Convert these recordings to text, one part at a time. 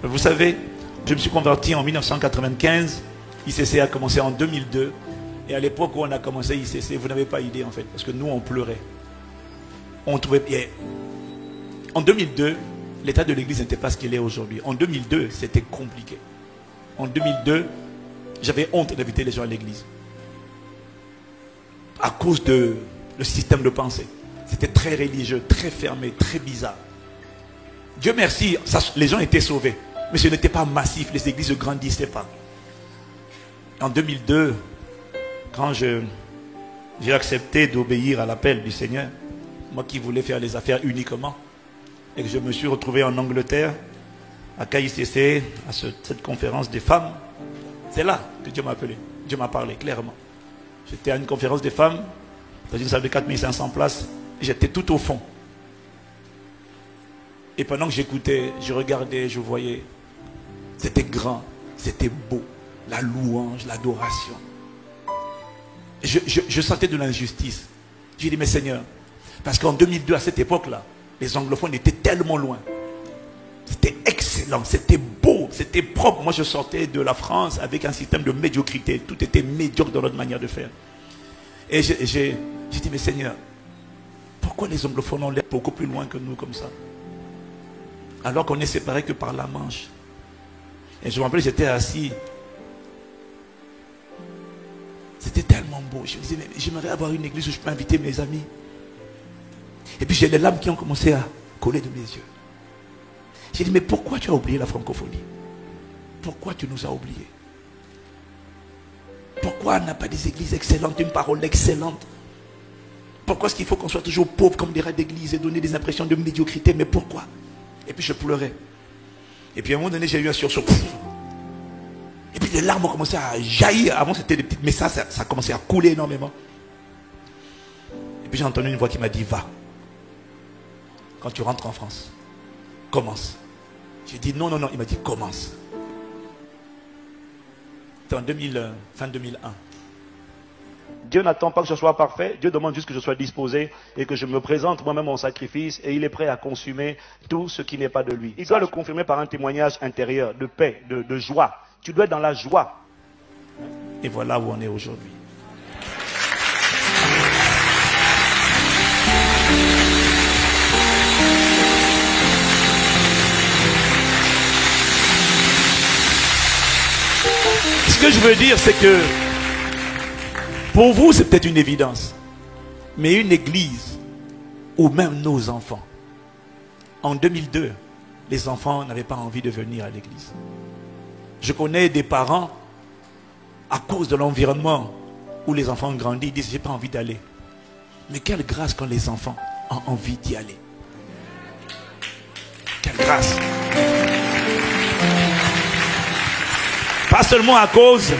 Vous savez, je me suis converti en 1995. ICC a commencé en 2002. Et à l'époque où on a commencé ICC, vous n'avez pas idée en fait. Parce que nous, on pleurait. On trouvait... En 2002, l'état de l'église n'était pas ce qu'il est aujourd'hui. En 2002, c'était compliqué. En 2002, j'avais honte d'inviter les gens à l'église. À cause de le système de pensée. C'était très religieux, très fermé, très bizarre. Dieu merci, les gens étaient sauvés. Mais ce n'était pas massif, les églises ne grandissaient pas. En 2002, quand j'ai accepté d'obéir à l'appel du Seigneur, moi qui voulais faire les affaires uniquement, et que je me suis retrouvé en Angleterre, à KICC, à cette conférence des femmes, c'est là que Dieu m'a appelé. Dieu m'a parlé clairement. J'étais à une conférence des femmes, dans une salle de 4500 places, et j'étais tout au fond. Et pendant que j'écoutais, je regardais, je voyais, c'était grand, c'était beau, la louange, l'adoration. Je sentais de l'injustice. J'ai dit, mais Seigneur, parce qu'en 2002, à cette époque-là, les anglophones étaient tellement loin. C'était excellent, c'était beau, c'était propre. Moi, je sortais de la France avec un système de médiocrité. Tout était médiocre dans notre manière de faire. Et j'ai dit, mais Seigneur, pourquoi les anglophones ont l'air beaucoup plus loin que nous comme ça? Alors qu'on est séparés que par la Manche. Et je me rappelle, j'étais assis. C'était tellement beau. Je me disais, mais j'aimerais avoir une église où je peux inviter mes amis. Et puis j'ai les larmes qui ont commencé à coller de mes yeux. J'ai dit, mais pourquoi tu as oublié la francophonie? Pourquoi tu nous as oubliés? Pourquoi on n'a pas des églises excellentes, une parole excellente? Pourquoi est-ce qu'il faut qu'on soit toujours pauvre comme des rats d'église et donner des impressions de médiocrité? Mais pourquoi? Et puis je pleurais. Et puis à un moment donné, j'ai eu un sursaut. Et puis les larmes ont commencé à jaillir. Avant c'était des petites, mais ça a commencé à couler énormément. Et puis j'ai entendu une voix qui m'a dit, va. Quand tu rentres en France, commence. J'ai dit non, non, non. Il m'a dit commence. C'était en fin 2001. Dieu n'attend pas que je sois parfait. Dieu demande juste que je sois disposé et que je me présente moi-même en sacrifice. Et il est prêt à consumer tout ce qui n'est pas de lui. Il doit le confirmer par un témoignage intérieur de paix, de joie. Tu dois être dans la joie. Et voilà où on est aujourd'hui. Ce que je veux dire, c'est que pour vous, c'est peut-être une évidence. Mais une église, ou même nos enfants, en 2002, les enfants n'avaient pas envie de venir à l'église. Je connais des parents, à cause de l'environnement où les enfants ont grandi, ils disent, j'ai pas envie d'aller. Mais quelle grâce quand les enfants ont envie d'y aller. Quelle grâce. Pas seulement à cause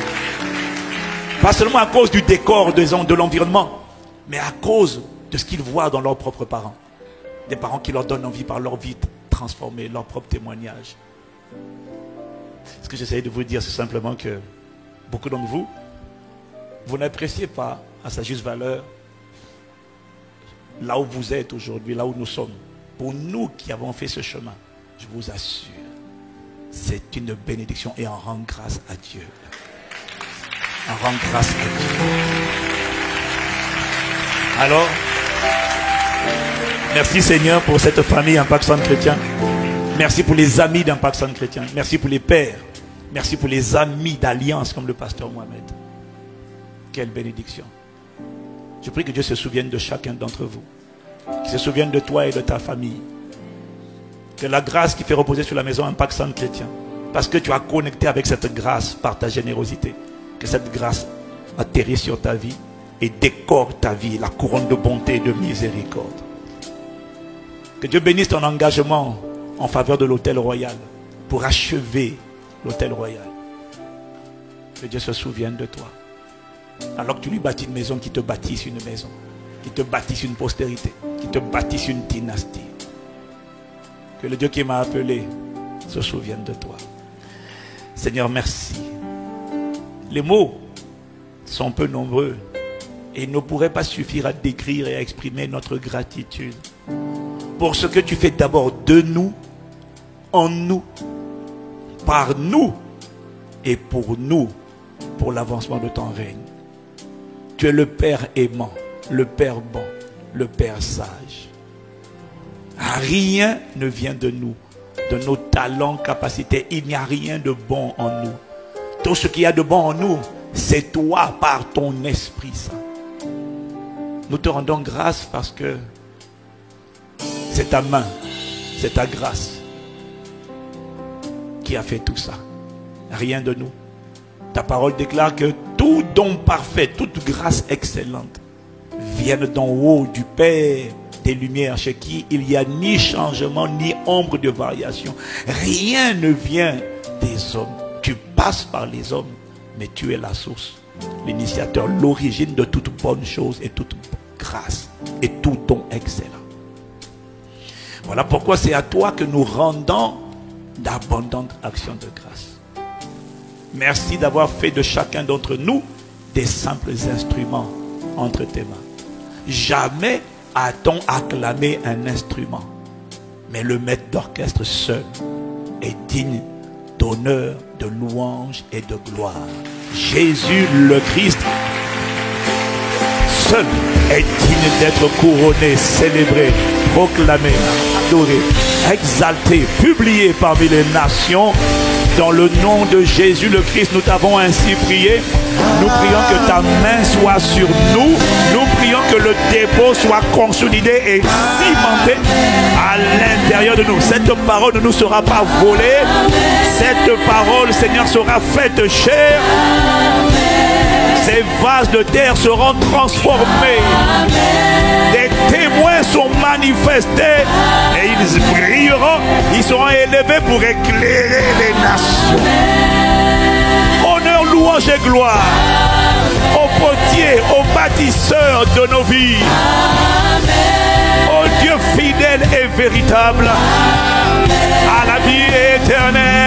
du décor de l'environnement, mais à cause de ce qu'ils voient dans leurs propres parents. Des parents qui leur donnent envie par leur vie transformée, leur propre témoignage. Ce que j'essaie de vous dire, c'est simplement que beaucoup d'entre vous, vous n'appréciez pas à sa juste valeur là où vous êtes aujourd'hui, là où nous sommes. Pour nous qui avons fait ce chemin, je vous assure, c'est une bénédiction et on rend grâce à Dieu. On rend grâce à Dieu. Alors, merci Seigneur pour cette famille Impact Centre Chrétien. Merci pour les amis d'Impact Centre Chrétien. Merci pour les pères. Merci pour les amis d'alliance comme le pasteur Mohamed. Quelle bénédiction. Je prie que Dieu se souvienne de chacun d'entre vous. Qu'il se souvienne de toi et de ta famille. Que la grâce qui fait reposer sur la maison Impact Centre Chrétien, parce que tu as connecté avec cette grâce par ta générosité, que cette grâce atterrit sur ta vie et décore ta vie, la couronne de bonté et de miséricorde. Que Dieu bénisse ton engagement en faveur de l'Hôtel Royal pour achever l'Hôtel Royal. Que Dieu se souvienne de toi. Alors que tu lui bâtis une maison, qui te bâtisse une maison, qui te bâtisse une postérité, qui te bâtisse une dynastie. Que le Dieu qui m'a appelé se souvienne de toi. Seigneur, merci. Les mots sont peu nombreux et ils ne pourraient pas suffire à décrire et à exprimer notre gratitude pour ce que tu fais d'abord de nous, en nous par nous et pour nous, pour l'avancement de ton règne. Tu es le Père aimant, le Père bon, le Père sage. Rien ne vient de nous, de nos talents, capacités. Il n'y a rien de bon en nous. Tout ce qu'il y a de bon en nous, c'est toi par ton Esprit Saint. Nous te rendons grâce parce que c'est ta main, c'est ta grâce qui a fait tout ça. Rien de nous. Ta parole déclare que tout don parfait, toute grâce excellente viennent d'en haut du Père des lumières, chez qui il n'y a ni changement ni ombre de variation. Rien ne vient des hommes. Tu passes par les hommes, mais tu es la source, l'initiateur, l'origine de toute bonne chose et toute grâce et tout don excellent. Voilà pourquoi c'est à toi que nous rendons d'abondantes actions de grâce. Merci d'avoir fait de chacun d'entre nous des simples instruments entre tes mains. Jamais a-t-on acclamé un instrument, mais le maître d'orchestre seul est digne d'honneur, de louange et de gloire. Jésus le Christ seul est digne d'être couronné, célébré, proclamé, adoré, exalté, publié parmi les nations. Dans le nom de Jésus le Christ, nous t'avons ainsi prié. Nous prions que ta main soit sur nous. Nous prions que le dépôt soit consolidé et cimenté à l'intérieur de nous. Cette parole ne nous sera pas volée. Cette parole, Seigneur, sera faite chair. Ces vases de terre seront transformés. Des témoins sont manifestés et ils brilleront. Ils seront élevés pour éclairer les nations. Honneur, louange et gloire au potier, au bâtisseur de nos vies, au Dieu fidèle et véritable, à la vie éternelle.